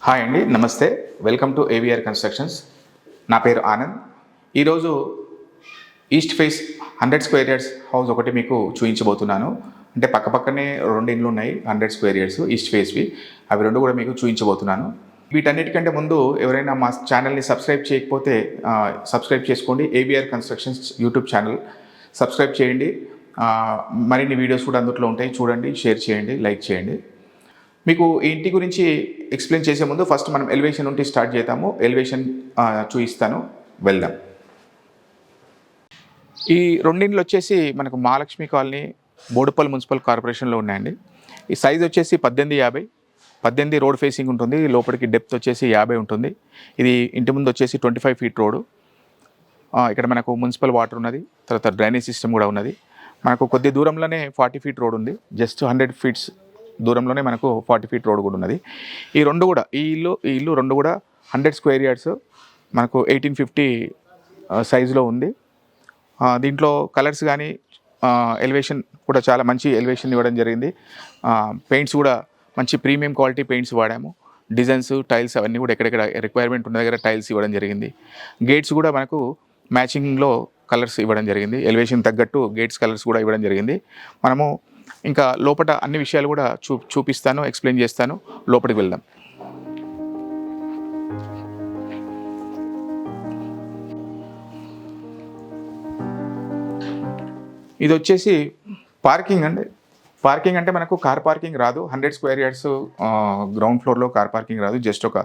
Hi అండి, నమస్తే. Welcome to AVR constructions. నా పేరు ఆనంద్. ఈరోజు east face 100 square yards house ఒకటి మీకు చూపించబోతున్నాను. అంటే పక్కపక్కనే రెండు ఇండ్లు ఉన్నాయి, 100 స్క్వేర్ యార్డ్స్ ఈస్ట్ ఫేస్వి. అవి రెండు కూడా మీకు చూపించబోతున్నాను. వీటన్నిటికంటే ముందు ఎవరైనా మా ఛానల్ని సబ్స్క్రైబ్ చేయకపోతే సబ్స్క్రైబ్ చేసుకోండి. AVR constructions YouTube channel subscribe చేయండి. మరిన్ని వీడియోస్ కూడా అందులో ఉంటాయి, చూడండి, షేర్ చేయండి, లైక్ చేయండి. మీకు ఈ ఇంటి గురించి ఎక్స్ప్లెయిన్ చేసే ముందు ఫస్ట్ మనం ఎలివేషన్ నుండి స్టార్ట్ చేద్దాము. ఎలివేషన్ చూపిస్తాను, వెళ్దాం. ఈ రెండిండ్లు వచ్చేసి మనకు మహాలక్ష్మి కాలనీ, బోడుపల్లి మున్సిపల్ కార్పొరేషన్లో ఉన్నాయండి. ఈ సైజ్ వచ్చేసి 18 రోడ్ ఫేసింగ్ ఉంటుంది. లోపలికి డెప్త్ వచ్చేసి 50 ఉంటుంది. ఇది ఇంటి ముందు వచ్చేసి 25 ఫీట్ రోడ్డు. ఇక్కడ మనకు మున్సిపల్ వాటర్ ఉన్నది, తర్వాత డ్రైనేజ్ సిస్టమ్ కూడా ఉన్నది. మనకు కొద్ది దూరంలోనే 40 ఫీట్ రోడ్ ఉంది. జస్ట్ 100 ఫీట్స్ దూరంలోనే మనకు 40 ఫీట్ రోడ్ కూడా ఉన్నది. ఈ ఇల్లు రెండు కూడా 100 స్క్వేర్ యార్డ్స్ మనకు 1850 సైజులో ఉంది. దీంట్లో కలర్స్ కానీ ఎలివేషన్ కూడా చాలా మంచి ఎలివేషన్ ఇవ్వడం జరిగింది. పెయింట్స్ కూడా మంచి ప్రీమియం క్వాలిటీ పెయింట్స్ వాడాము. డిజైన్స్, టైల్స్ అవన్నీ కూడా ఎక్కడెక్కడ రిక్వైర్మెంట్ ఉన్న దగ్గర టైల్స్ ఇవ్వడం జరిగింది. గేట్స్ కూడా మనకు మ్యాచింగ్లో కలర్స్ ఇవ్వడం జరిగింది. ఎలివేషన్ తగ్గట్టు గేట్స్ కలర్స్ కూడా ఇవ్వడం జరిగింది. మనము ఇంకా లోపల అన్ని విషయాలు కూడా చూపిస్తాను, ఎక్స్ప్లెయిన్ చేస్తాను. లోపలికి వెళ్దాం. ఇది వచ్చేసి పార్కింగ్ అండి. పార్కింగ్ అంటే మనకు కార్ పార్కింగ్ రాదు. 100 స్క్వేర్ యార్డ్స్ గ్రౌండ్ ఫ్లోర్లో కార్ పార్కింగ్ రాదు. జస్ట్ ఒక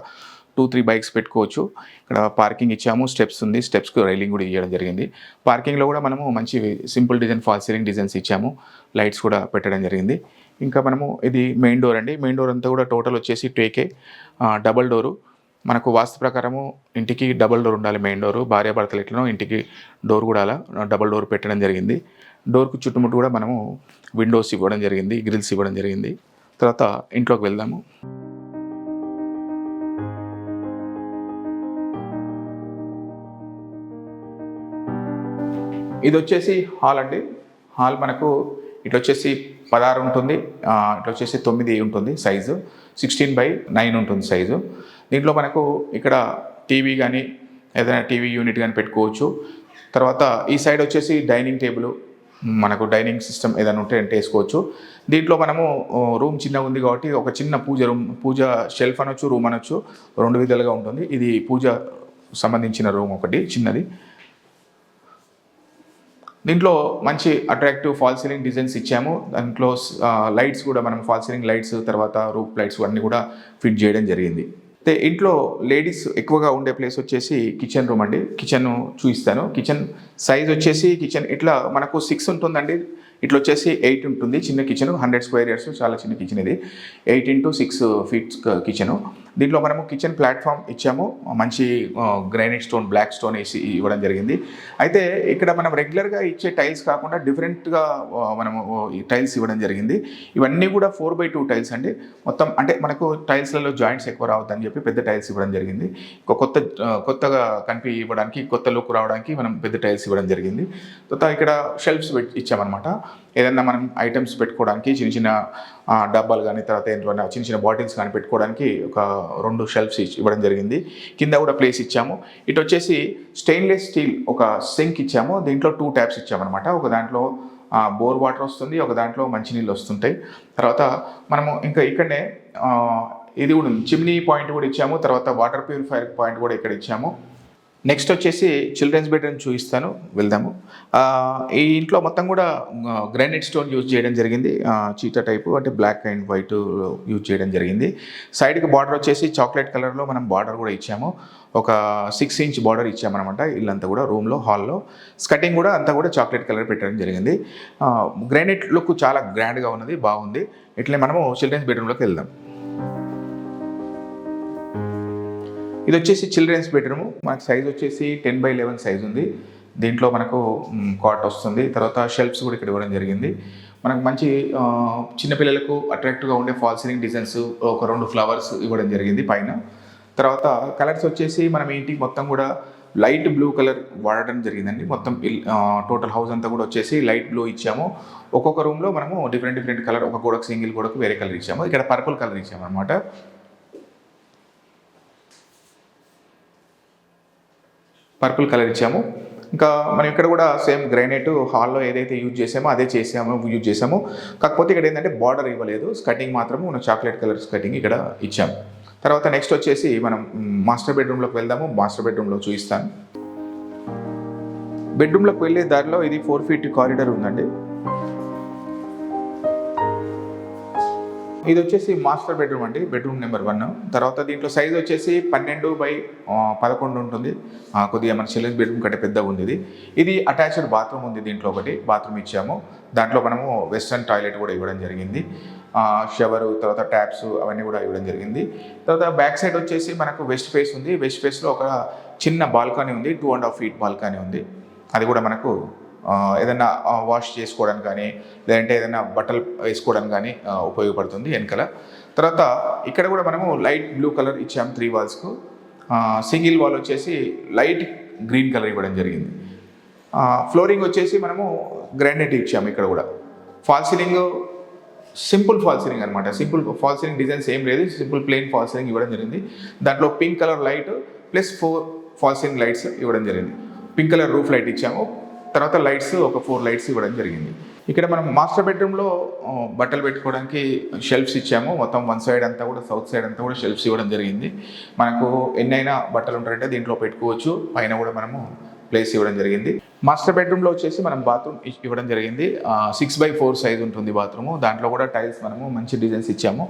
2-3 బైక్స్ పెట్టుకోవచ్చు. ఇక్కడ పార్కింగ్ ఇచ్చాము, స్టెప్స్ ఉంది, స్టెప్స్కి రైలింగ్ కూడా ఇవ్వడం జరిగింది. పార్కింగ్లో కూడా మనము మంచి simple design, fall ceiling designs ఇచ్చాము. లైట్స్ కూడా పెట్టడం జరిగింది. ఇంకా మనము ఇది మెయిన్ డోర్ అండి. మెయిన్ డోర్ అంతా కూడా టోటల్ వచ్చేసి టేకే, డబల్ డోరు. మనకు వాస్తు ప్రకారము ఇంటికి డబల్ డోర్ ఉండాలి. మెయిన్ డోరు భార్యాభర్తలు ఎట్లనో ఇంటికి డోర్ కూడా అలా డబల్ డోర్ పెట్టడం జరిగింది. డోర్కు చుట్టుముట్టు కూడా మనము విండోస్ ఇవ్వడం జరిగింది, గ్రిల్స్ ఇవ్వడం జరిగింది. తర్వాత ఇంట్లోకి వెళ్దాము. ఇది వచ్చేసి హాల్ అండి. హాల్ మనకు ఇటు వచ్చేసి 16 ఉంటుంది, ఇటు వచ్చేసి 9 ఉంటుంది. సైజు 16/9 ఉంటుంది సైజు. దీంట్లో మనకు ఇక్కడ టీవీ కానీ ఏదైనా టీవీ యూనిట్ కానీ పెట్టుకోవచ్చు. తర్వాత ఈ సైడ్ వచ్చేసి డైనింగ్ టేబుల్, మనకు డైనింగ్ సిస్టమ్ ఏదైనా ఉంటే అంటే వేసుకోవచ్చు. దీంట్లో మనము రూమ్ చిన్నగా ఉంది కాబట్టి ఒక చిన్న పూజ షెల్ఫ్ అనొచ్చు, రూమ్ అనొచ్చు, రెండు విధాలుగా ఉంటుంది. ఇది పూజ సంబంధించిన రూమ్ ఒకటి చిన్నది. దీంట్లో మంచి అట్రాక్టివ్ ఫాల్ సీలింగ్ డిజైన్స్ ఇచ్చాము. దాంట్లో లైట్స్ కూడా మనం ఫాల్ సీలింగ్ లైట్స్, తర్వాత రూఫ్ లైట్స్ అన్నీ కూడా ఫిట్ చేయడం జరిగింది. అయితే ఇంట్లో లేడీస్ ఎక్కువగా ఉండే ప్లేస్ వచ్చేసి కిచెన్ రూమ్ అండి. కిచెన్ చూపిస్తాను. కిచెన్ సైజ్ వచ్చేసి కిచెన్ ఇట్లా మనకు 6 ఉంటుందండి. ఇట్లా వచ్చేసి 8 ఉంటుంది. చిన్న కిచెన్, 100 స్క్వేర్ యార్డ్స్, చాలా చిన్న కిచెన్ ఇది. 8 x 6 ఫీట్స్ కిచెను. దీంట్లో మనము కిచెన్ ప్లాట్ఫామ్ ఇచ్చాము. మంచి గ్రానైట్ స్టోన్, బ్లాక్ స్టోన్ వేసి ఇవ్వడం జరిగింది. అయితే ఇక్కడ మనం రెగ్యులర్గా ఇచ్చే టైల్స్ కాకుండా డిఫరెంట్గా మనము ఈ టైల్స్ ఇవ్వడం జరిగింది. ఇవన్నీ కూడా 4x2 టైల్స్ అండి. మొత్తం అంటే మనకు టైల్స్లలో జాయింట్స్ ఎక్కువ రావద్దని చెప్పి పెద్ద టైల్స్ ఇవ్వడం జరిగింది. కొత్తగా ఇవ్వడానికి, కొత్త లుక్ రావడానికి మనం పెద్ద టైల్స్ ఇవ్వడం జరిగింది. తర్వాత ఇక్కడ షెల్ఫ్స్ ఇచ్చామన్నమాట. ఏదన్నా మనం ఐటమ్స్ పెట్టుకోవడానికి చిన్న చిన్న డబ్బాలు కానీ, తర్వాత ఏంటన్నా చిన్న చిన్న బాటిల్స్ కానీ పెట్టుకోవడానికి ఒక 2 షెల్ఫ్స్ ఇవ్వడం జరిగింది. కింద కూడా ప్లేస్ ఇచ్చాము. ఇటు వచ్చేసి స్టెయిన్లెస్ స్టీల్ ఒక సింక్ ఇచ్చాము. దీంట్లో 2 ట్యాప్స్ ఇచ్చామన్నమాట. ఒక దాంట్లో బోర్ వాటర్ వస్తుంది, ఒక దాంట్లో మంచినీళ్ళు వస్తుంటాయి. తర్వాత మనము ఇంకా ఇక్కడనే ఇది కూడా చిమ్నీ పాయింట్ కూడా ఇచ్చాము. తర్వాత వాటర్ ప్యూరిఫైర్ పాయింట్ కూడా ఇక్కడ ఇచ్చాము. నెక్స్ట్ వచ్చేసి చిల్డ్రన్స్ బెడ్రూమ్ చూపిస్తాను, వెళ్దాము. ఈ ఇంట్లో మొత్తం కూడా గ్రానైట్ స్టోన్ యూజ్ చేయడం జరిగింది. చీటా టైపు అంటే బ్లాక్ అండ్ వైట్ యూజ్ చేయడం జరిగింది. సైడ్కి బార్డర్ వచ్చేసి చాక్లెట్ కలర్లో మనం బార్డర్ కూడా ఇచ్చాము. ఒక 6 ఇంచ్ బార్డర్ ఇచ్చామన్నమాట. ఇల్లంతా కూడా రూమ్లో, హాల్లో స్కటింగ్ కూడా అంతా కూడా చాక్లెట్ కలర్ పెట్టడం జరిగింది. గ్రానైట్ లుక్ చాలా గ్రాండ్గా ఉన్నది, బాగుంది. ఇట్లే మనము చిల్డ్రన్స్ బెడ్రూమ్లోకి వెళ్దాం. ఇది వచ్చేసి చిల్డ్రన్స్ బెడ్రూమ్. మనకు సైజ్ వచ్చేసి 10/11 సైజ్ ఉంది. దీంట్లో మనకు కాట్ వస్తుంది. తర్వాత షెల్ఫ్స్ కూడా ఇక్కడ ఇవ్వడం జరిగింది. మనకు మంచి చిన్నపిల్లలకు అట్రాక్టివ్గా ఉండే ఫాల్ సీలింగ్ డిజైన్స్, ఒక 2 ఫ్లవర్స్ ఇవ్వడం జరిగింది పైన. తర్వాత కలర్స్ వచ్చేసి మనం ఇంటికి మొత్తం కూడా లైట్ బ్లూ కలర్ వాడడం జరిగిందండి. మొత్తం టోటల్ హౌస్ అంతా కూడా వచ్చేసి లైట్ బ్లూ ఇచ్చాము. ఒక్కొక్క రూమ్లో మనము డిఫరెంట్ కలర్, ఒక గోడకు సింగిల్ గోడకు వేరే కలర్ ఇచ్చాము. ఇక్కడ పర్పుల్ కలర్ ఇచ్చాము అనమాట. పర్పుల్ కలర్ ఇచ్చాము. ఇంకా మనం ఇక్కడ కూడా సేమ్ గ్రానైట్ హాల్లో ఏదైతే యూజ్ చేసామో అదే యూజ్ చేసాము. కాకపోతే ఇక్కడ ఏంటంటే బార్డర్ ఇవ్వలేదు, స్కటింగ్ మాత్రము మనం చాక్లెట్ కలర్ స్కటింగ్ ఇక్కడ ఇచ్చాము. తర్వాత నెక్స్ట్ వచ్చేసి మనం మాస్టర్ బెడ్రూమ్లోకి వెళ్దాము. మాస్టర్ బెడ్రూమ్లో చూపిస్తాను. బెడ్రూమ్లోకి వెళ్ళే దారిలో ఇది 4 feet కారిడార్ ఉందండి. ఇది వచ్చేసి మాస్టర్ బెడ్రూమ్ అండి, బెడ్రూమ్ నెంబర్ 1. తర్వాత దీంట్లో సైజ్ వచ్చేసి 12x11 ఉంటుంది. కొద్దిగా మన చిల్డ్రన్స్ బెడ్రూమ్ కంటే పెద్దగా ఉంది ఇది. ఇది అటాచ్డ్ బాత్రూమ్ ఉంది, దీంట్లో ఒకటి బాత్రూమ్ ఇచ్చాము. దాంట్లో మనము వెస్ట్రన్ టాయిలెట్ కూడా ఇవ్వడం జరిగింది. షవరు, తర్వాత ట్యాప్స్ అవన్నీ కూడా ఇవ్వడం జరిగింది. తర్వాత బ్యాక్ సైడ్ వచ్చేసి మనకు వెస్ట్ ఫేస్ ఉంది. వెస్ట్ ఫేస్లో ఒక చిన్న బాల్కనీ ఉంది, 2.5 feet బాల్కనీ ఉంది. అది కూడా మనకు ఏదైనా వాష్ చేసుకోవడానికి కానీ, లేదంటే ఏదైనా బట్టలు వేసుకోవడానికి కానీ ఉపయోగపడుతుంది వెనకాల. తర్వాత ఇక్కడ కూడా మనము లైట్ బ్లూ కలర్ ఇచ్చాము 3 walls. సింగిల్ వాల్ వచ్చేసి లైట్ గ్రీన్ కలర్ ఇవ్వడం జరిగింది. ఫ్లోరింగ్ వచ్చేసి మనము గ్రానైట్ ఇచ్చాము. ఇక్కడ కూడా fall ceiling simple fall ceiling అనమాట. సింపుల్ ఫాల్ సీలింగ్ డిజైన్స్ ఏం లేదు, సింపుల్ ప్లెయిన్ ఫాల్ సీలింగ్ ఇవ్వడం జరిగింది. దాంట్లో pink colour light plus 4 fall ceiling lights ఇవ్వడం జరిగింది. పింక్ కలర్ రూఫ్ లైట్ ఇచ్చాము. తర్వాత లైట్స్ ఒక 4 lights ఇవ్వడం జరిగింది. ఇక్కడ మనం మాస్టర్ బెడ్రూమ్లో బట్టలు పెట్టుకోవడానికి షెల్ఫ్స్ ఇచ్చాము. మొత్తం 1 side అంతా కూడా, సౌత్ సైడ్ అంతా కూడా షెల్ఫ్స్ ఇవ్వడం జరిగింది. మనకు ఎన్నైనా బట్టలు ఉంటాయంటే దీంట్లో పెట్టుకోవచ్చు. పైన కూడా మనము ప్లేస్ ఇవ్వడం జరిగింది. మాస్టర్ బెడ్రూమ్లో వచ్చేసి మనం బాత్రూమ్ ఇవ్వడం జరిగింది. 6x4 సైజ్ ఉంటుంది బాత్రూము. దాంట్లో కూడా టైల్స్ మనము మంచి డిజైన్స్ ఇచ్చాము.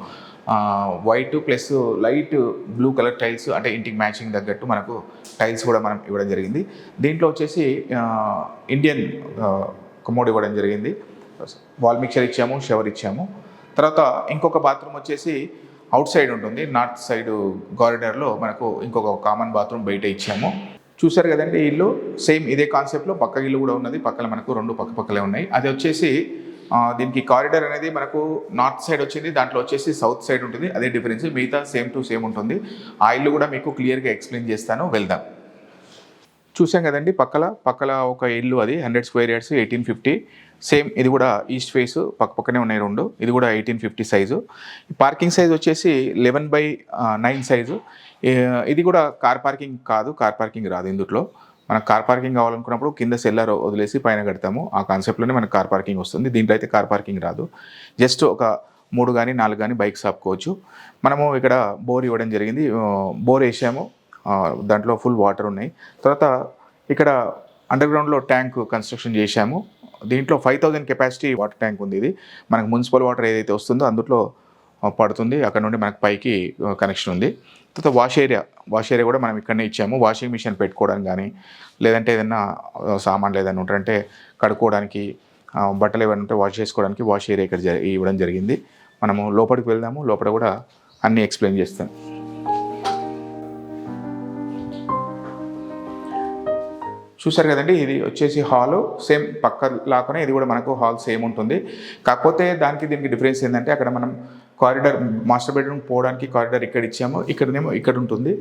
White plus light blue colour tiles, అంటే ఇంటికి మ్యాచింగ్ తగ్గట్టు మనకు టైల్స్ కూడా మనం ఇవ్వడం జరిగింది. దీంట్లో వచ్చేసి ఇండియన్ కమోడ్ ఇవ్వడం జరిగింది. వాల్ మిక్చర్ ఇచ్చాము, షవర్ ఇచ్చాము. తర్వాత ఇంకొక బాత్రూమ్ వచ్చేసి అవుట్ సైడ్ ఉంటుంది, నార్త్ సైడ్ కారిడార్లో మనకు ఇంకొక కామన్ బాత్రూమ్ బయట ఇచ్చాము. చూసారు కదండి, ఇల్లు సేమ్ ఇదే కాన్సెప్ట్లో పక్క ఇల్లు కూడా ఉన్నది. పక్కన మనకు 2 పక్కలే ఉన్నాయి. అది వచ్చేసి దీనికి కారిడార్ అనేది మనకు నార్త్ సైడ్ వచ్చింది, దాంట్లో వచ్చేసి సౌత్ సైడ్ ఉంటుంది. అదే డిఫరెన్స్, మిగతా సేమ్ టు సేమ్ ఉంటుంది. ఆ ఇల్లు కూడా మీకు క్లియర్గా ఎక్స్ప్లెయిన్ చేస్తాను, వెళ్దాం. చూసాం కదండి, పక్కల ఒక ఇల్లు, అది 100 square yards 1850. సేమ్ ఇది కూడా ఈస్ట్ ఫేస్ పక్కనే ఉన్నాయి 2. ఇది కూడా 1850 సైజు. పార్కింగ్ సైజ్ వచ్చేసి 11x9 సైజు. ఇది కూడా కార్ పార్కింగ్ కాదు, కార్ పార్కింగ్ రాదు ఇందులో. మనకు కార్ పార్కింగ్ కావాలనుకున్నప్పుడు కింద సెల్లర్ వదిలేసి పైన కడతాము. ఆ కాన్సెప్ట్లోనే మనకు కార్ పార్కింగ్ వస్తుంది. దీంట్లో అయితే కార్ పార్కింగ్ రాదు. జస్ట్ ఒక 3 కానీ 4 కానీ బైక్స్ ఆపుకోవచ్చు. మనము ఇక్కడ బోర్ ఇవ్వడం జరిగింది. బోర్ వేసాము, దాంట్లో ఫుల్ వాటర్ ఉన్నాయి. తర్వాత ఇక్కడ అండర్ గ్రౌండ్లో ట్యాంక్ కన్స్ట్రక్షన్ చేశాము. దీంట్లో 5000 కెపాసిటీ వాటర్ ట్యాంక్ ఉంది. ఇది మనకు మున్సిపల్ వాటర్ ఏదైతే వస్తుందో అందులో పడుతుంది. అక్కడ నుండి మనకు పైకి కనెక్షన్ ఉంది. తర్వాత వాష్ ఏరియా కూడా మనం ఇక్కడనే ఇచ్చాము. వాషింగ్ మిషన్ పెట్టుకోవడానికి కానీ, లేదంటే ఏదైనా సామాన్లు ఏదైనా ఉంటారంటే కడుక్కోవడానికి, బట్టలు ఏమైనా ఉంటే వాష్ చేసుకోవడానికి వాష్ ఏరియా ఇక్కడ ఇవ్వడం జరిగింది. మనము లోపలికి వెళ్దాము, లోపల కూడా అన్నీ ఎక్స్ప్లెయిన్ చేస్తాను. చూసారు కదండి, ఇది వచ్చేసి హాలు. సేమ్ పక్క లాగానే ఇది కూడా మనకు హాల్ సేమ్ ఉంటుంది. కాకపోతే దీనికి డిఫరెన్స్ ఏంటంటే, అక్కడ మనం కారిడార్ మాస్టర్ బెడ్రూమ్ పోవడానికి కారిడార్ ఇక్కడ ఇచ్చాము, ఇక్కడనేమో ఇక్కడ ఉంటుంది.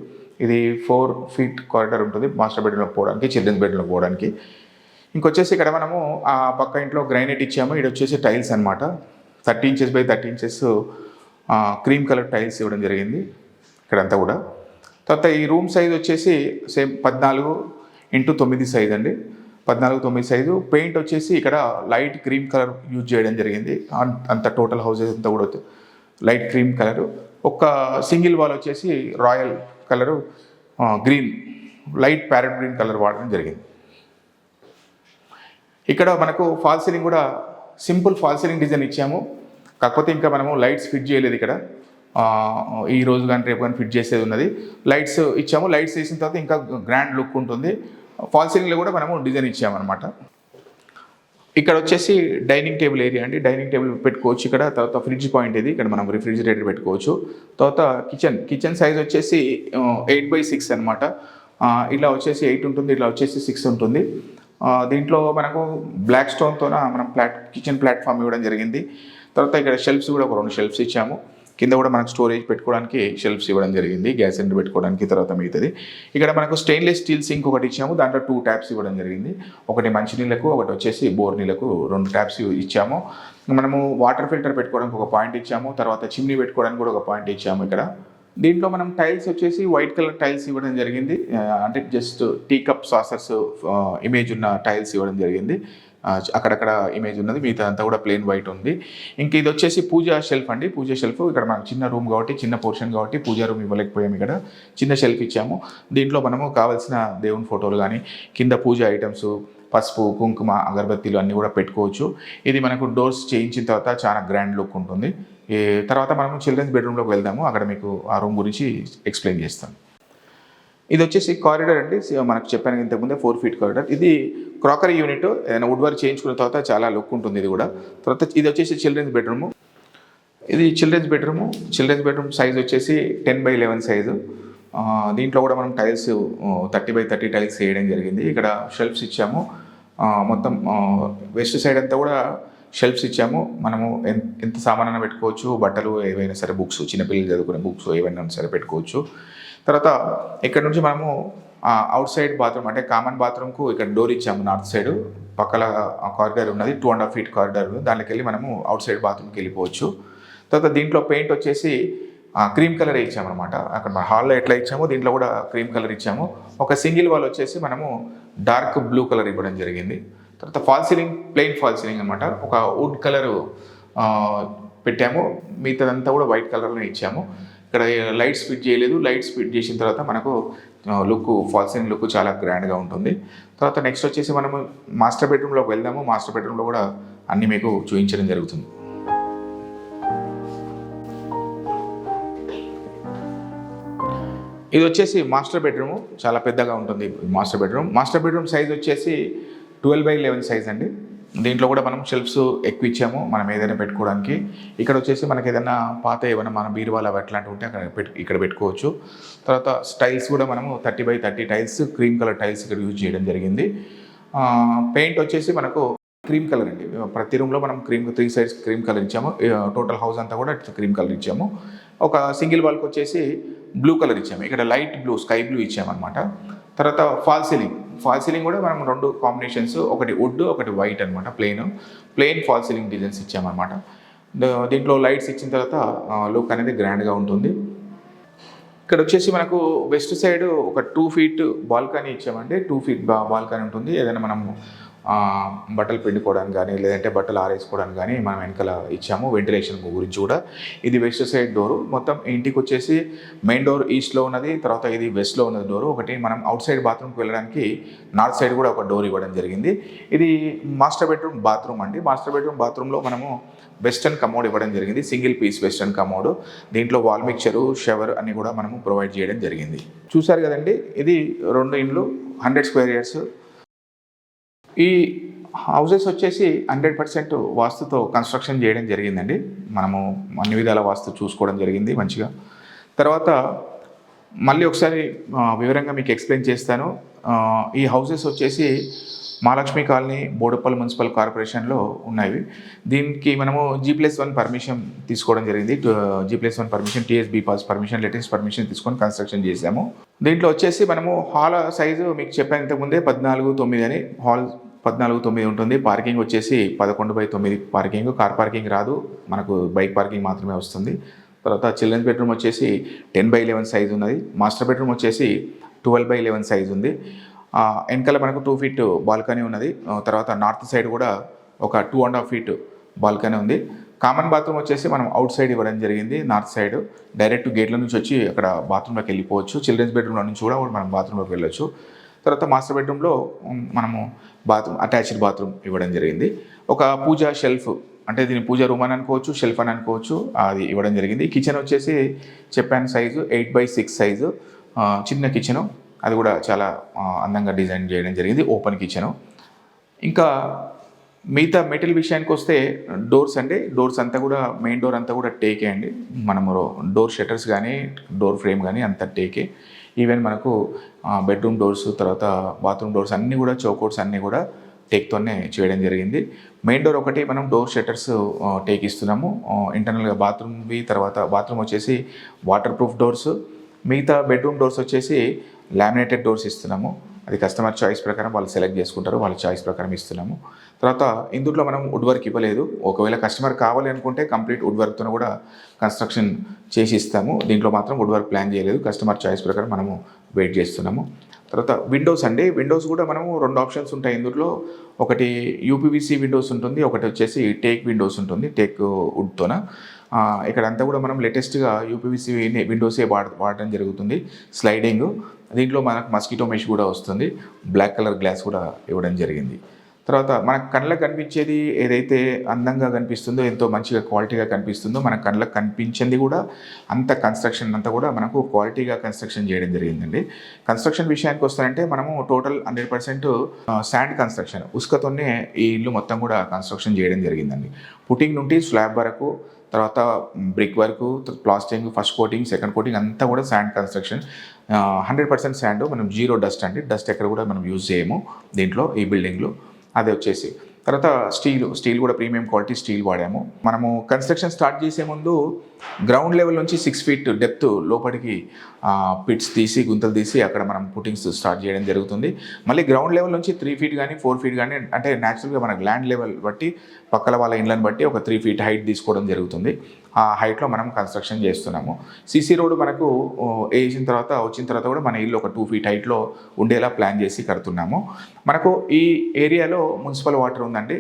ఇది 4 feet కారిడార్ ఉంటుంది మాస్టర్ బెడ్రూమ్లో పోవడానికి, చిల్డ్రన్స్ బెడ్రూమ్లో పోవడానికి. ఇంకొచ్చేసి ఇక్కడ మనము ఆ పక్క ఇంట్లో గ్రానైట్ ఇచ్చాము. ఇది వచ్చేసి టైల్స్ అనమాట. 30 inches by 30 inches cream colour tiles ఇవ్వడం జరిగింది ఇక్కడంతా కూడా. తర్వాత ఈ రూమ్ సైజ్ వచ్చేసి సేమ్ 14x9 సైజ్ అండి. 14x9 size. పెయింట్ వచ్చేసి ఇక్కడ లైట్ క్రీమ్ కలర్ యూజ్ చేయడం జరిగింది. అంత టోటల్ హౌసెస్ అంతా కూడా లైట్ క్రీమ్ కలరు. ఒక సింగిల్ వాల్ వచ్చేసి royal colour, green light parrot green colour వాడడం జరిగింది. ఇక్కడ మనకు ఫాల్ సీలింగ్ కూడా సింపుల్ ఫాల్ సీలింగ్ డిజైన్ ఇచ్చాము. కాకపోతే ఇంకా మనము లైట్స్ ఫిట్ చేయలేదు ఇక్కడ. ఈ రోజు కానీ రేపు కానీ ఫిట్ చేసేది ఉన్నది. లైట్స్ ఇచ్చాము. లైట్స్ వేసిన తర్వాత ఇంకా గ్రాండ్ లుక్ ఉంటుంది. ఫాల్ సీలింగ్లో కూడా మనము డిజైన్ ఇచ్చామన్నమాట. ఇక్కడ వచ్చేసి డైనింగ్ టేబుల్ ఏరియా అండి. డైనింగ్ టేబుల్ పెట్టుకోవచ్చు ఇక్కడ. తర్వాత ఫ్రిడ్జ్ పాయింట్ ఇది, ఇక్కడ మనం రిఫ్రిజిరేటర్ పెట్టుకోవచ్చు. తర్వాత కిచెన్ సైజ్ వచ్చేసి 8x6 అనమాట. ఇలా వచ్చేసి 8 ఉంటుంది, ఇలా వచ్చేసి 6 ఉంటుంది. దీంట్లో మనకు బ్లాక్ స్టోన్తో మనం కిచెన్ ప్లాట్ఫామ్ ఇవ్వడం జరిగింది. తర్వాత ఇక్కడ షెల్ఫ్స్ కూడా ఒక 2 షెల్ఫ్స్ ఇచ్చాము. కింద కూడా మనకు స్టోరేజ్ పెట్టుకోవడానికి షెల్ఫ్స్ ఇవ్వడం జరిగింది, గ్యాస్ సిలిండర్ పెట్టుకోవడానికి. తర్వాత మిగతాది ఇక్కడ మనకు స్టెయిన్లెస్ స్టీల్ సింక్ ఒకటి ఇచ్చాము. దాంట్లో 2 ట్యాప్స్ ఇవ్వడం జరిగింది. ఒకటి మంచినీళ్ళకు, ఒకటి వచ్చేసి బోర్ నీళ్ళకు 2 ట్యాప్స్ ఇచ్చాము. మనము వాటర్ ఫిల్టర్ పెట్టుకోవడానికి ఒక పాయింట్ ఇచ్చాము. తర్వాత చిమ్నీ పెట్టుకోవడానికి కూడా ఒక పాయింట్ ఇచ్చాము ఇక్కడ. దీంట్లో మనం టైల్స్ వచ్చేసి వైట్ కలర్ టైల్స్ ఇవ్వడం జరిగింది. అంటే just tea cup saucers image ఉన్న టైల్స్ ఇవ్వడం జరిగింది. అక్కడక్కడ ఇమేజ్ ఉన్నది, మిగతా అంతా కూడా ప్లెయిన్ వైట్ ఉంది. ఇంక ఇది వచ్చేసి పూజా షెల్ఫ్ అండి. పూజా షెల్ఫ్ ఇక్కడ మనకు చిన్న రూమ్ కాబట్టి, చిన్న పోర్షన్ కాబట్టి పూజా రూమ్ ఇవ్వలేకపోయాము. ఇక్కడ చిన్న షెల్ఫ్ ఇచ్చాము. దీంట్లో మనము కావాల్సిన దేవుని ఫోటోలు కానీ, కింద పూజ ఐటమ్స్, పసుపు, కుంకుమ, అగరబత్తీలు అన్నీ కూడా పెట్టుకోవచ్చు. ఇది మనకు డోర్స్ చేయించిన తర్వాత చాలా గ్రాండ్ లుక్ ఉంటుంది. ఈ తర్వాత మనము చిల్డ్రన్స్ బెడ్రూమ్లోకి వెళ్దాము. అక్కడ మీకు ఆ రూమ్ గురించి ఎక్స్ప్లెయిన్ చేస్తాను. ఇది వచ్చేసి కారిడార్ అండి. మనకు చెప్పాను ఇంతకుముందే 4 feet కారిడార్. ఇది క్రాకరీ యూనిట్. ఏదైనా వుడ్ వర్క్ చేయించుకున్న తర్వాత చాలా లుక్ ఉంటుంది ఇది కూడా. తర్వాత ఇది వచ్చేసి చిల్డ్రన్స్ బెడ్రూము. ఇది చిల్డ్రన్స్ బెడ్రూమ్ సైజ్ వచ్చేసి 10x11 సైజు. దీంట్లో కూడా మనం టైల్స్ 30x30 టైల్స్ వేయడం జరిగింది. ఇక్కడ షెల్ఫ్స్ ఇచ్చాము. మొత్తం వెస్ట్ సైడ్ అంతా కూడా షెల్ఫ్స్ ఇచ్చాము. మనము ఎంత సామానైనా పెట్టుకోవచ్చు. బట్టలు ఏవైనా సరే, బుక్స్, చిన్నపిల్లలు చదువుకునే బుక్స్ ఏవైనా సరే పెట్టుకోవచ్చు. తర్వాత ఇక్కడ నుంచి మనము అవుట్ సైడ్ బాత్రూమ్, అంటే కామన్ బాత్రూమ్కు ఇక్కడ డోర్ ఇచ్చాము. నార్త్ సైడ్ పక్కల కారిడార్ ఉన్నది, 2.5 feet కారిడార్. దాంట్లోకి వెళ్ళి మనము అవుట్ సైడ్ బాత్రూమ్కి వెళ్ళిపోవచ్చు. తర్వాత దీంట్లో పెయింట్ వచ్చేసి క్రీమ్ కలర్ ఇచ్చామన్నమాట. అక్కడ మన హాల్లో ఎట్లా ఇచ్చామో దీంట్లో కూడా క్రీమ్ కలర్ ఇచ్చాము. ఒక సింగిల్ వాల్ వచ్చేసి మనము డార్క్ బ్లూ కలర్ ఇవ్వడం జరిగింది. తర్వాత fall ceiling, plain false ceiling అనమాట. ఒక వుడ్ కలరు పెట్టాము, మిగతాదంతా కూడా వైట్ కలర్లో ఇచ్చాము. ఇక్కడ లైట్స్ ఫిట్ చేయలేదు. లైట్స్ ఫిట్ చేసిన తర్వాత మనకు ఫాల్ సీలింగ్ లుక్ చాలా గ్రాండ్గా ఉంటుంది. తర్వాత నెక్స్ట్ వచ్చేసి మనము మాస్టర్ బెడ్రూమ్లోకి వెళ్దాము. మాస్టర్ బెడ్రూమ్లో కూడా అన్నీ మీకు చూపించడం జరుగుతుంది. ఇది వచ్చేసి మాస్టర్ బెడ్రూమ్. చాలా పెద్దగా ఉంటుంది మాస్టర్ బెడ్రూమ్ సైజ్ వచ్చేసి 12x11 సైజ్ అండి. దీంట్లో కూడా మనం షెల్ఫ్స్ ఎక్కువ ఇచ్చాము, మనం ఏదైనా పెట్టుకోవడానికి. ఇక్కడ వచ్చేసి మనకి ఏదైనా పాత ఏమైనా మన బీరువాలు అవి అట్లాంటివి ఉంటే ఇక్కడ పెట్టుకోవచ్చు. తర్వాత టైల్స్ కూడా మనము 30x30 tiles, cream colour tiles ఇక్కడ యూజ్ చేయడం జరిగింది. పెయింట్ వచ్చేసి మనకు క్రీమ్ కలర్ అండి. ప్రతి రూమ్లో మనం 3 sides క్రీమ్ కలర్ ఇచ్చాము. టోటల్ హౌస్ అంతా కూడా క్రీమ్ కలర్ ఇచ్చాము. ఒక సింగిల్ వాల్కి వచ్చేసి బ్లూ కలర్ ఇచ్చాము. ఇక్కడ లైట్ బ్లూ, స్కై బ్లూ ఇచ్చామన్నమాట. తర్వాత ఫాల్ సీలింగ్ కూడా మనం 2 కాంబినేషన్స్, ఒకటి వుడ్, ఒకటి వైట్ అనమాట. ప్లెయిన్ ఫాల్ సీలింగ్ డిజైన్స్ ఇచ్చామన్నమాట. దీంట్లో లైట్స్ ఇచ్చిన తర్వాత లుక్ అనేది గ్రాండ్గా ఉంటుంది. ఇక్కడ వచ్చేసి మనకు వెస్ట్ సైడ్ ఒక 2 feet బాల్కనీ ఇచ్చామండి. 2 feet బాల్కనీ ఉంటుంది. ఏదైనా మనము బట్టలు పిండుకోవడానికి కానీ, లేదంటే బట్టలు ఆరేసుకోవడానికి కానీ మనం వెనకాల ఇచ్చాము. వెంటిలేషన్ గురించి కూడా. ఇది వెస్ట్ సైడ్ డోరు. మొత్తం ఇంటికి వచ్చేసి మెయిన్ డోర్ ఈస్ట్లో ఉన్నది, తర్వాత ఇది వెస్ట్లో ఉన్నది డోరు. ఒకటి మనం అవుట్ సైడ్ బాత్రూమ్కి వెళ్ళడానికి నార్త్ సైడ్ కూడా ఒక డోర్ ఇవ్వడం జరిగింది. ఇది మాస్టర్ బెడ్రూమ్ బాత్రూమ్ అండి. మాస్టర్ బెడ్రూమ్ బాత్రూంలో మనము వెస్టర్న్ కమోడ్ ఇవ్వడం జరిగింది. Single piece western commode. దీంట్లో వాల్ మిక్చరు, షవర్ అన్నీ కూడా మనము ప్రొవైడ్ చేయడం జరిగింది. చూసారు కదండి, ఇది 2 ఇండ్లు, 100 square yards. ఈ హౌసెస్ వచ్చేసి 100% వాస్తుతో కన్స్ట్రక్షన్ చేయడం జరిగిందండి. మనము అన్ని విధాల వాస్తు చూసుకోవడం జరిగింది మంచిగా. తర్వాత మళ్ళీ ఒకసారి వివరంగా మీకు ఎక్స్ప్లెయిన్ చేస్తాను. ఈ హౌసెస్ వచ్చేసి మహాలక్ష్మి కాలనీ, బోడుప్పల్ మున్సిపల్ కార్పొరేషన్లో ఉన్నాయి. దీనికి మనము G+1 పర్మిషన్ తీసుకోవడం జరిగింది. G+1 permission, TSB pass permission, latest permission తీసుకొని కన్స్ట్రక్షన్ చేసాము. దీంట్లో వచ్చేసి మనము హాల్ సైజు మీకు చెప్పాను ఇంతకుముందే 14x9 అని. హాల్ 14x9 ఉంటుంది. పార్కింగ్ వచ్చేసి 11x9 పార్కింగ్. కార్ పార్కింగ్ రాదు, మనకు బైక్ పార్కింగ్ మాత్రమే వస్తుంది. తర్వాత చిల్డ్రన్స్ బెడ్రూమ్ వచ్చేసి 10x11 సైజు ఉన్నది. మాస్టర్ బెడ్రూమ్ వచ్చేసి 12x11 సైజు ఉంది. వెనకాల మనకు 2 feet బాల్కనీ ఉన్నది. తర్వాత నార్త్ సైడ్ కూడా ఒక 2.5 feet బాల్కనీ ఉంది. కామన్ బాత్రూమ్ వచ్చేసి మనం అవుట్ సైడ్ ఇవ్వడం జరిగింది. నార్త్ సైడ్ డైరెక్ట్ గేట్ల నుంచి వచ్చి అక్కడ బాత్రూంలోకి వెళ్ళిపోవచ్చు. చిల్డ్రన్స్ బెడ్రూమ్లో నుంచి కూడా మనం బాత్రూంలోకి వెళ్ళొచ్చు. తర్వాత మాస్టర్ బెడ్రూమ్లో మనము అటాచ్డ్ బాత్రూమ్ ఇవ్వడం జరిగింది. ఒక పూజా షెల్ఫ్, అంటే దీన్ని పూజా రూమ్ అని అనుకోవచ్చు, షెల్ఫ్ అని అనుకోవచ్చు, అది ఇవ్వడం జరిగింది. కిచెన్ వచ్చేసి చెప్పాను సైజు 8x6 సైజు. చిన్న కిచెను, అది కూడా చాలా అందంగా డిజైన్ చేయడం జరిగింది. Open kitchen. ఇంకా మిగతా మెటీరియల్ విషయానికి వస్తే డోర్స్ అండి. డోర్స్ అంతా కూడా మెయిన్ డోర్ అంతా కూడా టేకే అండి. మనము డోర్ షట్టర్స్ కానీ, డోర్ ఫ్రేమ్ కానీ అంతా టేకే. ఈవెన్ మనకు బెడ్రూమ్ డోర్స్, తర్వాత బాత్రూమ్ డోర్స్ అన్నీ కూడా, చౌకోట్స్ అన్నీ కూడా టేక్తోనే చేయడం జరిగింది. మెయిన్ డోర్ ఒకటి మనం డోర్ షట్టర్స్ టేక్ ఇస్తున్నాము ఇంటర్నల్గా బాత్రూమ్వి. తర్వాత బాత్రూమ్ వచ్చేసి వాటర్ ప్రూఫ్ డోర్స్. మిగతా బెడ్రూమ్ డోర్స్ వచ్చేసి లామినేటెడ్ డోర్స్ ఇస్తున్నాము. అది కస్టమర్ చాయిస్ ప్రకారం వాళ్ళు సెలెక్ట్ చేసుకుంటారు, వాళ్ళ చాయిస్ ప్రకారం ఇస్తున్నాము. తర్వాత ఇందులో మనం వుడ్ వర్క్ ఇవ్వలేదు. ఒకవేళ కస్టమర్ కావాలి అనుకుంటే కంప్లీట్ వుడ్ వర్క్తో కూడా కన్స్ట్రక్షన్ చేసి ఇస్తాము. దీంట్లో మాత్రం వుడ్ వర్క్ ప్లాన్ చేయలేదు, కస్టమర్ చాయిస్ ప్రకారం మనము వెయిట్ చేస్తున్నాము. తర్వాత విండోస్ అండి, విండోస్ కూడా మనము 2 ఆప్షన్స్ ఉంటాయి ఇందులో. ఒకటి యూపీవీసీ విండోస్ ఉంటుంది, ఒకటి వచ్చేసి టేక్ విండోస్ ఉంటుంది, టేక్ వుడ్తోన. ఇక్కడంతా కూడా మనం లేటెస్ట్గా యూపీవీసీ విండోసే వాడడం జరుగుతుంది. స్లైడింగ్, దీంట్లో మనకు మస్కిటో మెష్ కూడా వస్తుంది, బ్లాక్ కలర్ గ్లాస్ కూడా ఇవ్వడం జరిగింది. తర్వాత మన కళ్ళకు కనిపించేది ఏదైతే అందంగా కనిపిస్తుందో, ఎంతో మంచిగా క్వాలిటీగా కనిపిస్తుందో, మన కళ్ళకు కనిపించింది కూడా అంత కన్స్ట్రక్షన్ అంతా కూడా మనకు క్వాలిటీగా కన్స్ట్రక్షన్ చేయడం జరిగిందండి. కన్స్ట్రక్షన్ విషయానికి వస్తారంటే మనము టోటల్ 100% శాండ్ కన్స్ట్రక్షన్, ఉసుకతోనే ఈ ఇల్లు మొత్తం కూడా కన్స్ట్రక్షన్ చేయడం జరిగిందండి. పుట్టింగ్ నుండి స్లాబ్ వరకు, తర్వాత brick work, plastering, first coating, second coating అంతా కూడా శాండ్ కన్స్ట్రక్షన్. 100% శాండ్, మనం జీరో డస్ట్ అండి, డస్ట్ ఎక్కడ కూడా మనం యూజ్ చేయము దీంట్లో, ఈ బిల్డింగ్లో. అది వచ్చేసి తర్వాత స్టీల్ కూడా ప్రీమియం క్వాలిటీ స్టీల్ వాడాము. మనము కన్స్ట్రక్షన్ స్టార్ట్ చేసే ముందు గ్రౌండ్ లెవెల్ నుంచి 6 feet డెప్త్ లోపలికి పిట్స్ తీసి, గుంతలు తీసి అక్కడ మనం పుట్టింగ్స్ స్టార్ట్ చేయడం జరుగుతుంది. మళ్ళీ గ్రౌండ్ లెవెల్ నుంచి 3 feet కానీ 4 feet కానీ, అంటే న్యాచురల్గా మనకు ల్యాండ్ లెవెల్ బట్టి, పక్కల వాళ్ళ ఇండ్లను బట్టి ఒక 3 feet హైట్ తీసుకోవడం జరుగుతుంది. ఆ హైట్లో మనం కన్స్ట్రక్షన్ చేస్తున్నాము. సీసీ రోడ్ మనకు వచ్చిన తర్వాత కూడా మన ఇల్లు ఒక 2 feet హైట్లో ఉండేలా ప్లాన్ చేసి కడుతున్నాము. మనకు ఈ ఏరియాలో మున్సిపల్ వాటర్ ఉందండి.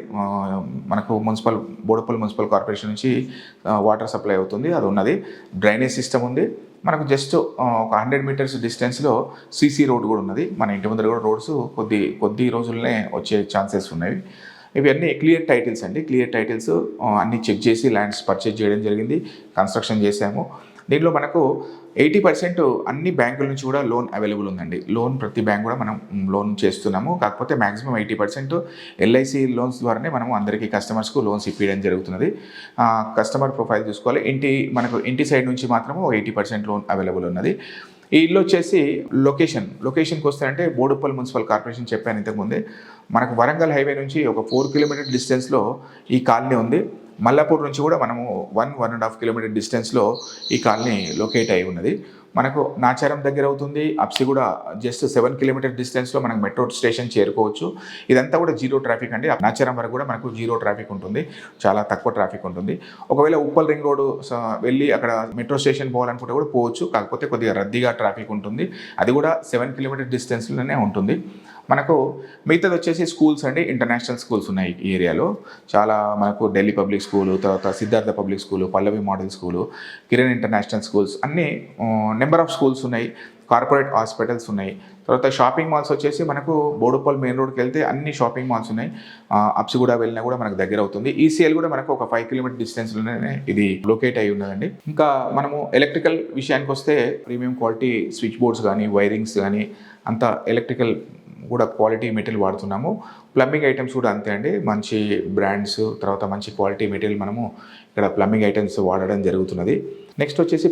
మనకు బోడుప్పల్ మున్సిపల్ కార్పొరేషన్ నుంచి వాటర్ సప్లై అవుతుంది, అది ఉన్నది. డ్రైనేజ్ సిస్టమ్ ఉంది. మనకు జస్ట్ ఒక 100 meters డిస్టెన్స్లో సీసీ రోడ్ కూడా ఉన్నది. మన ఇంటి ముందర కూడా రోడ్స్ కొద్ది రోజుల్లోనే వచ్చే ఛాన్సెస్ ఉన్నాయి. ఇవన్నీ క్లియర్ టైటిల్స్ అండి. క్లియర్ టైటిల్స్ అన్నీ చెక్ చేసి ల్యాండ్స్ పర్చేజ్ చేయడం జరిగింది, కన్స్ట్రక్షన్ చేసాము. దీంట్లో మనకు 80% అన్ని బ్యాంకుల నుంచి కూడా లోన్ అవైలబుల్ ఉందండి. లోన్ ప్రతి బ్యాంక్ కూడా మనం లోన్ చేస్తున్నాము. కాకపోతే మ్యాక్సిమం 80% ఎల్ఐసి లోన్స్ ద్వారానే మనము అందరికీ కస్టమర్స్కు లోన్స్ ఇప్పించడం జరుగుతున్నది. కస్టమర్ ప్రొఫైల్ చూసుకోవాలి. మనకు ఇంటి సైడ్ నుంచి మాత్రము 80% లోన్ అవైలబుల్ ఉన్నది. ఈ ఇల్లు వచ్చేసి లొకేషన్కి వస్తారంటే బోడుప్పల్ మున్సిపల్ కార్పొరేషన్ చెప్పాను ఇంతకుముందే. మనకు వరంగల్ హైవే నుంచి ఒక 4 kilometer డిస్టెన్స్లో ఈ కాలనీ ఉంది. మల్లాపూర్ నుంచి కూడా మనము 1.5 kilometer డిస్టెన్స్లో ఈ కాలనీ లొకేట్ అయి ఉన్నది. మనకు నాచారం దగ్గర అవుతుంది. అప్సి కూడా జస్ట్ 7 kilometer డిస్టెన్స్లో మనకు మెట్రో స్టేషన్ చేరుకోవచ్చు. ఇదంతా కూడా జీరో ట్రాఫిక్ అండి. నాచారం వరకు కూడా మనకు జీరో ట్రాఫిక్ ఉంటుంది, చాలా తక్కువ ట్రాఫిక్ ఉంటుంది. ఒకవేళ ఉప్పల్ రింగ్ రోడ్ వెళ్ళి అక్కడ మెట్రో స్టేషన్ పోవాలనుకుంటే కూడా పోవచ్చు, కాకపోతే కొద్దిగా రద్దీగా ట్రాఫిక్ ఉంటుంది. అది కూడా 7 kilometer డిస్టెన్స్లోనే ఉంటుంది. మనకు మిగతాది వచ్చేసి స్కూల్స్ అండి. ఇంటర్నేషనల్ స్కూల్స్ ఉన్నాయి ఈ ఏరియాలో చాలా. మనకు ఢిల్లీ పబ్లిక్ స్కూలు, తర్వాత Siddhartha public school, Pallavi model school, Kiran international schools, అన్నీ నెంబర్ ఆఫ్ స్కూల్స్ ఉన్నాయి. కార్పొరేట్ హాస్పిటల్స్ ఉన్నాయి. తర్వాత షాపింగ్ మాల్స్ వచ్చేసి మనకు బోడుప్పల్ మెయిన్ రోడ్కి వెళ్తే అన్ని షాపింగ్ మాల్స్ ఉన్నాయి. అప్సిగూడ వెళ్ళినా కూడా మనకు దగ్గర అవుతుంది. ఈసీఎల్ కూడా మనకు ఒక 5 kilometer డిస్టెన్స్లోనే ఇది లొకేట్ అయి ఉన్నదండి. ఇంకా మనము ఎలక్ట్రికల్ విషయానికి వస్తే ప్రీమియం క్వాలిటీ స్విచ్ బోర్డ్స్ కానీ, వైరింగ్స్ కానీ, అంత ఎలక్ట్రికల్ కూడా క్వాలిటీ మెటీరియల్ వాడుతున్నాము. ప్లంబింగ్ ఐటమ్స్ కూడా అంతే అండి, మంచి బ్రాండ్స్, తర్వాత మంచి క్వాలిటీ మెటీరియల్ మనము ఇక్కడ ప్లంబింగ్ ఐటమ్స్ వాడడం జరుగుతున్నది. నెక్స్ట్ వచ్చేసి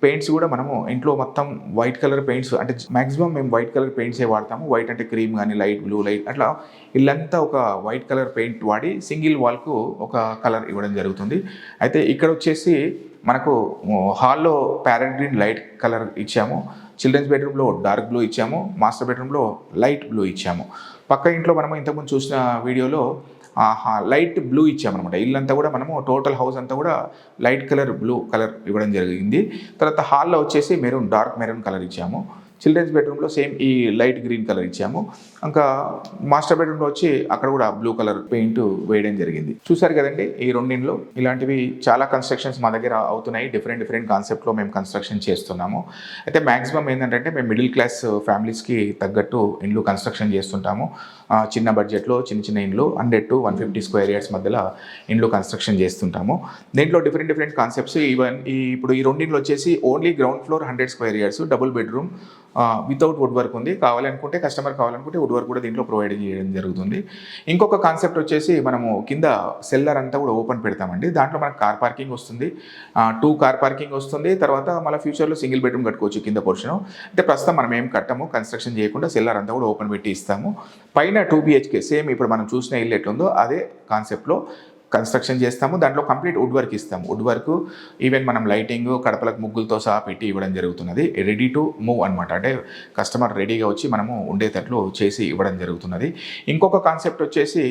పెయింట్స్ కూడా మనము ఇంట్లో మొత్తం వైట్ కలర్ పెయింట్స్, అంటే మ్యాక్సిమం మేము వైట్ కలర్ పెయింట్సే వాడతాము. వైట్ అంటే క్రీమ్ కానీ, లైట్ బ్లూ, లైట్ అట్లా ఇల్లంతా ఒక వైట్ కలర్ పెయింట్ వాడి సింగిల్ వాల్కు ఒక కలర్ ఇవ్వడం జరుగుతుంది. అయితే ఇక్కడ వచ్చేసి మనకు హాల్లో ప్యారెట్ గ్రీన్ లైట్ కలర్ ఇచ్చాము. చిల్డ్రన్స్ బెడ్రూమ్లో డార్క్ బ్లూ ఇచ్చాము. మాస్టర్ బెడ్రూమ్లో లైట్ బ్లూ ఇచ్చాము. పక్క ఇంట్లో మనము ఇంతకుముందు చూసిన వీడియోలో లైట్ బ్లూ ఇచ్చామన్నమాట. ఇల్లంతా కూడా మనము టోటల్ హౌస్ అంతా కూడా లైట్ కలర్ బ్లూ కలర్ ఇవ్వడం జరిగింది. తర్వాత హాల్లో వచ్చేసి డార్క్ మెరూన్ కలర్ ఇచ్చాము. చిల్డ్రన్స్ బెడ్రూమ్లో సేమ్ ఈ లైట్ గ్రీన్ కలర్ ఇచ్చాము. ఇంకా మాస్టర్ బెడ్రూమ్లో వచ్చి అక్కడ కూడా బ్లూ కలర్ పెయింట్ వేయడం జరిగింది. చూసారు కదండి, ఈ రెండింటిలో ఇలాంటివి చాలా కన్స్ట్రక్షన్స్ మా దగ్గర అవుతున్నాయి. డిఫరెంట్ కాన్సెప్ట్లో మేము కన్స్ట్రక్షన్ చేస్తున్నాము. అయితే మ్యాక్సిమం ఏంటంటే మేము మిడిల్ క్లాస్ ఫ్యామిలీస్కి తగ్గట్టు ఇండ్లు కన్స్ట్రక్షన్ చేస్తుంటాము. చిన్న బడ్జెట్లో చిన్న ఇండ్లు 100 to 150 square yards మధ్యలో ఇండ్లు కన్స్ట్రక్షన్ చేస్తుంటాము. దీంట్లో డిఫరెంట్ కాన్సెప్ట్స్. ఇప్పుడు ఈ రెండింటిలో వచ్చేసి only ground floor 100 square yards, double bedroom, without wood work ఉంది. కస్టమర్ కావాలనుకుంటే వుడ్ వర్క్ కూడా దీంట్లో ప్రొవైడ్ చేయడం జరుగుతుంది. ఇంకొక కాన్సెప్ట్ వచ్చేసి మనము కింద సెల్లర్ అంతా కూడా ఓపెన్ పెడతామండి. దాంట్లో మనకు కార్ పార్కింగ్ వస్తుంది, 2 కార్ పార్కింగ్ వస్తుంది. తర్వాత మళ్ళీ ఫ్యూచర్లో సింగిల్ బెడ్రూమ్ కట్టుకోవచ్చు కింద పోర్షన్. అంటే ప్రస్తుతం మనం ఏం కట్టము, కన్స్ట్రక్షన్ చేయకుండా సెల్లర్ అంతా కూడా ఓపెన్ పెట్టి ఇస్తాము. పైన 2 BHK సేమ్ ఇప్పుడు మనం చూసిన ఇల్లు ఎట్లుందో అదే కాన్సెప్ట్లో కన్స్ట్రక్షన్ చేస్తాము. దాంట్లో కంప్లీట్ వుడ్ వర్క్ ఇస్తాము. వుడ్ వర్క్ ఈవెన్ మనం లైటింగ్, కడపలకు ముగ్గులతో సహా పెట్టి ఇవ్వడం జరుగుతున్నది. రెడీ టు మూవ్ అనమాట. అంటే కస్టమర్ రెడీగా వచ్చి మనము ఉండేటట్లు చేసి ఇవ్వడం జరుగుతున్నది. ఇంకొక కాన్సెప్ట్ వచ్చేసి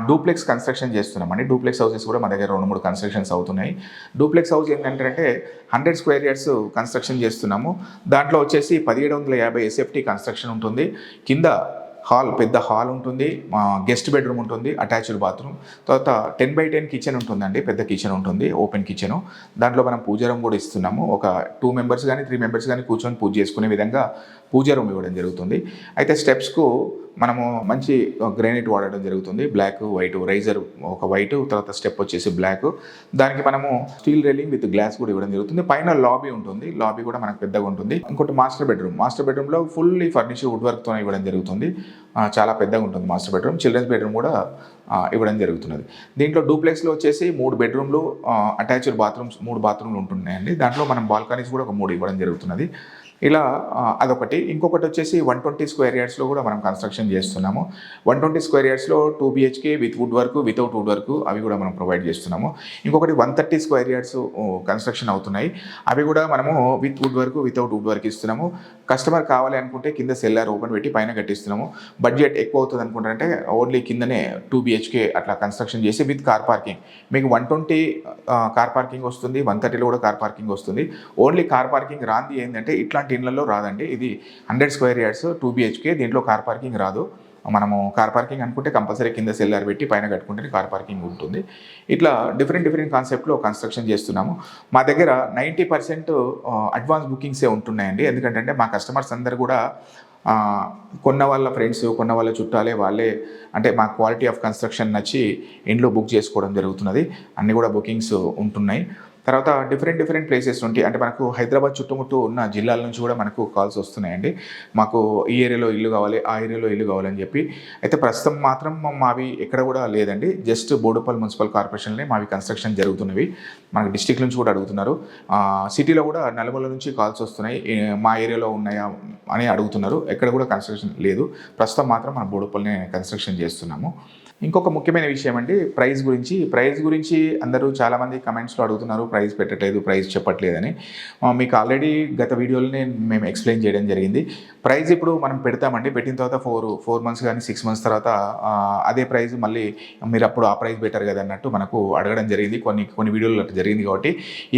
డూప్లెక్స్ కన్స్ట్రక్షన్ చేస్తున్నామండి. డూప్లెక్స్ హౌసెస్ కూడా మా దగ్గర 2-3 కన్స్ట్రక్షన్స్ అవుతున్నాయి. డూప్లెక్స్ హౌస్ ఏంటంటే 100 స్క్వేర్ యార్డ్స్ కన్స్ట్రక్షన్ చేస్తున్నాము. దాంట్లో వచ్చేసి 1750 ఎస్ఎఫ్టీ కన్స్ట్రక్షన్ ఉంటుంది. కింద పెద్ద హాల్ ఉంటుంది, గెస్ట్ బెడ్రూమ్ ఉంటుంది, అటాచ్డ్ బాత్రూమ్, తర్వాత 10x10 కిచెన్ ఉంటుందండి. పెద్ద కిచెన్ ఉంటుంది, ఓపెన్ కిచెను. దాంట్లో మనం పూజ రూమ్ కూడా ఇస్తున్నాము. ఒక 2 మెంబర్స్ కానీ 3 మెంబర్స్ కానీ కూర్చొని పూజ చేసుకునే విధంగా పూజ రూమ్ ఇవ్వడం జరుగుతుంది. అయితే స్టెప్స్కు మనము మంచి గ్రానైట్ వాడడం జరుగుతుంది. బ్లాక్, వైట్, రైజర్ ఒక వైట్, తర్వాత స్టెప్ వచ్చేసి బ్లాక్. దానికి మనము స్టీల్ రైలింగ్ విత్ గ్లాస్ కూడా ఇవ్వడం జరుగుతుంది. పైన లాబీ ఉంటుంది. లాబీ కూడా మనకు పెద్దగా ఉంటుంది. ఇంకోటి మాస్టర్ బెడ్రూమ్లో ఫుల్లీ ఫర్నిష్డ్ వుడ్ వర్క్తో ఇవ్వడం జరుగుతుంది. చాలా పెద్దగా ఉంటుంది మాస్టర్ బెడ్రూమ్. చిల్డ్రన్స్ బెడ్రూమ్ కూడా ఇవ్వడం జరుగుతున్నది. దీంట్లో డూప్లెక్స్లో వచ్చేసి 3 బెడ్రూమ్లు, అటాచ్డ్ బాత్రూమ్స్ 3 బాత్రూమ్లు ఉంటున్నాయండి. దాంట్లో మనం బాల్కనీస్ కూడా ఒక 3 ఇవ్వడం జరుగుతున్నది. ఇలా అదొకటి. ఇంకొకటి వచ్చేసి 120 స్క్వేర్ యార్డ్స్లో కూడా మనం కన్స్ట్రక్షన్ చేస్తున్నాము. 120 స్క్వేర్ యార్డ్స్లో 2 BHK with wood work, without wood work అవి కూడా మనం ప్రొవైడ్ చేస్తున్నాము. ఇంకొకటి 130 స్క్వేర్ యార్డ్స్ కన్స్ట్రక్షన్ అవుతున్నాయి. అవి కూడా మనము with wood work, without wood work ఇస్తున్నాము. కస్టమర్ కావాలి అనుకుంటే కింద సెల్లార్ ఓపెన్ పెట్టి పైన కట్టిస్తున్నాము. బడ్జెట్ ఎక్కువ అవుతుంది అనుకుంటారంటే ఓన్లీ కిందనే 2 BHK అట్లా కన్స్ట్రక్షన్ చేసి విత్ కార్ పార్కింగ్. మీకు 120 కార్ పార్కింగ్ వస్తుంది, 130లో కూడా కార్ పార్కింగ్ వస్తుంది. ఓన్లీ కార్ పార్కింగ్ రాంది ఏంటంటే ఇట్లాంటి ఇళ్లలో రాదండి. ఇది 100 స్క్వేర్ యార్డ్స్ 2 BHK, దీంట్లో కార్ పార్కింగ్ రాదు. మనము కార్ పార్కింగ్ అనుకుంటే కంపల్సరీ కింద సెల్లార్ పెట్టి పైన కట్టుకుంటే కార్ పార్కింగ్ ఉంటుంది. ఇట్లా డిఫరెంట్ కాన్సెప్ట్లో కన్స్ట్రక్షన్ చేస్తున్నాము. మా దగ్గర 90% అడ్వాన్స్ బుకింగ్సే ఉంటున్నాయండి. ఎందుకంటే మా కస్టమర్స్ అందరు కూడా కొన్న వాళ్ళ ఫ్రెండ్స్, కొన్న వాళ్ళ చుట్టాలే వాళ్ళే అంటే మా క్వాలిటీ ఆఫ్ కన్స్ట్రక్షన్ నచ్చి ఇంట్లో బుక్ చేసుకోవడం జరుగుతున్నది. అన్నీ కూడా బుకింగ్స్ ఉంటున్నాయి. తర్వాత డిఫరెంట్ ప్లేసెస్ ఉంటాయి. అంటే మనకు హైదరాబాద్ చుట్టుముట్టు ఉన్న జిల్లాల నుంచి కూడా మనకు కాల్స్ వస్తున్నాయండి. మాకు ఈ ఏరియాలో ఇల్లు కావాలి, ఆ ఏరియాలో ఇల్లు కావాలని చెప్పి. అయితే ప్రస్తుతం మాత్రం మావి ఎక్కడ కూడా లేదండి. జస్ట్ బోడుపల్ మున్సిపల్ కార్పొరేషన్లో మావి కన్స్ట్రక్షన్ జరుగుతున్నవి. మనకు డిస్టిక్ నుంచి కూడా అడుగుతున్నారు. సిటీలో కూడా నలుమూల నుంచి కాల్స్ వస్తున్నాయి. మా ఏరియాలో ఉన్నాయా అని అడుగుతున్నారు. ఎక్కడ కూడా కన్స్ట్రక్షన్ లేదు. ప్రస్తుతం మాత్రం మన బోడుపల్నే కన్స్ట్రక్షన్ చేస్తున్నాము. ఇంకొక ముఖ్యమైన విషయం అండి, ప్రైస్ గురించి అందరూ చాలామంది కమెంట్స్లో అడుగుతున్నారు, ప్రైస్ పెట్టట్లేదు, ప్రైస్ చెప్పట్లేదని. మీకు ఆల్రెడీ గత వీడియోలోనే మేము ఎక్స్ప్లెయిన్ చేయడం జరిగింది. ప్రైస్ ఇప్పుడు మనం పెడతామండి. పెట్టిన తర్వాత 4 మంత్స్ కానీ 6 మంత్స్ తర్వాత అదే ప్రైస్ మళ్ళీ మీరు అప్పుడు ఆ ప్రైస్ బెటర్ కదా అన్నట్టు మనకు అడగడం జరిగింది. కొన్ని వీడియోలు అట్లా జరిగింది. కాబట్టి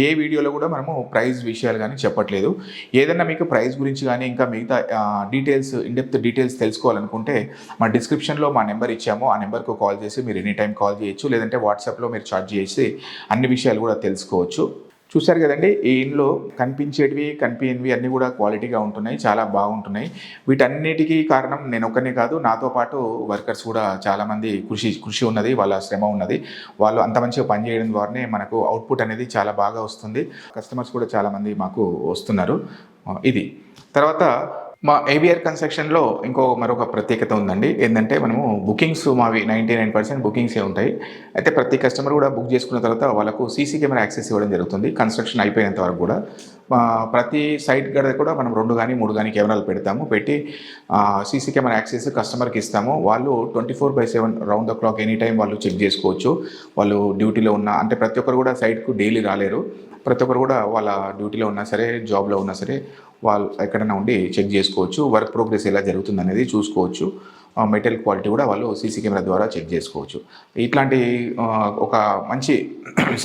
ఏ వీడియోలో కూడా మనము ప్రైస్ విషయాలు కానీ చెప్పట్లేదు. ఏదన్నా మీకు ప్రైస్ గురించి కానీ ఇంకా మిగతా డీటెయిల్స్, ఇన్డెప్త్ డీటెయిల్స్ తెలుసుకోవాలనుకుంటే మా డిస్క్రిప్షన్లో మా నెంబర్ ఇచ్చాము. ఆ నెంబర్కు కాల్ చేసి మీరు ఎనీ టైం కాల్ చేయొచ్చు. లేదంటే వాట్సాప్లో మీరు చాట్ చేసి అన్ని విషయాలు కూడా తెలుసుకోవచ్చు. చూశారు కదండి, ఈ ఇంట్లో కనిపించేటివి కనిపించినవి అన్నీ కూడా క్వాలిటీగా ఉంటున్నాయి, చాలా బాగుంటున్నాయి. వీటన్నిటికీ కారణం నేను ఒక్కనే కాదు, నాతో పాటు వర్కర్స్ కూడా చాలామంది కృషి ఉన్నది, వాళ్ళ శ్రమ ఉన్నది. వాళ్ళు అంత మంచిగా పనిచేయడం ద్వారానే మనకు అవుట్పుట్ అనేది చాలా బాగా వస్తుంది. కస్టమర్స్ కూడా చాలామంది మాకు వస్తున్నారు. ఇది తర్వాత మా ఏబిఆర్ కన్స్ట్రక్షన్లో మరొక ప్రత్యేకత ఉందండి. ఏంటంటే మనము బుకింగ్స్ మావి 99% బుకింగ్సే ఉంటాయి. అయితే ప్రతి కస్టమర్ కూడా బుక్ చేసుకున్న తర్వాత వాళ్ళకు సీసీ కెమెరా యాక్సెస్ ఇవ్వడం జరుగుతుంది. కన్స్ట్రక్షన్ అయిపోయినంత వరకు కూడా ప్రతి సైట్ గడ కూడా మనం 2 కానీ 3 కానీ కెమెరాలు పెట్టి సీసీ కెమెరా యాక్సెస్ కస్టమర్కి ఇస్తాము. వాళ్ళు 24/7 round the clock any time వాళ్ళు చెక్ చేసుకోవచ్చు. వాళ్ళు డ్యూటీలో ఉన్న అంటే ప్రతి ఒక్కరు కూడా సైట్కు డైలీ రాలేరు. ప్రతి ఒక్కరు కూడా వాళ్ళ డ్యూటీలో ఉన్నా సరే, జాబ్లో ఉన్నా సరే వాళ్ళు ఎక్కడైనా ఉండి చెక్ చేసుకోవచ్చు. వర్క్ ప్రోగ్రెస్ ఎలా జరుగుతుంది అనేది చూసుకోవచ్చు. మెటీరియల్ క్వాలిటీ కూడా వాళ్ళు సీసీ కెమెరా ద్వారా చెక్ చేసుకోవచ్చు. ఇట్లాంటి ఒక మంచి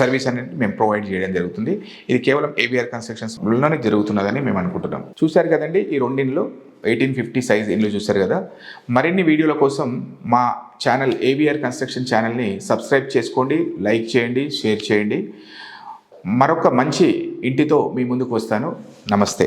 సర్వీస్ అనేది మేము ప్రొవైడ్ చేయడం జరుగుతుంది. ఇది కేవలం ఏబిఆర్ కన్స్ట్రక్షన్స్లోనే జరుగుతున్నదని మేము అనుకుంటున్నాం. చూశారు కదండి, ఈ 2 ఇండ్లు 1850 సైజ్ ఇండ్లు చూశారు కదా. మరిన్ని వీడియోల కోసం మా ఛానల్ ఏబిఆర్ కన్స్ట్రక్షన్ ఛానల్ని సబ్స్క్రైబ్ చేసుకోండి, లైక్ చేయండి, షేర్ చేయండి. మరొక మంచి ఇంటితో మీ ముందుకు వస్తాను. నమస్తే.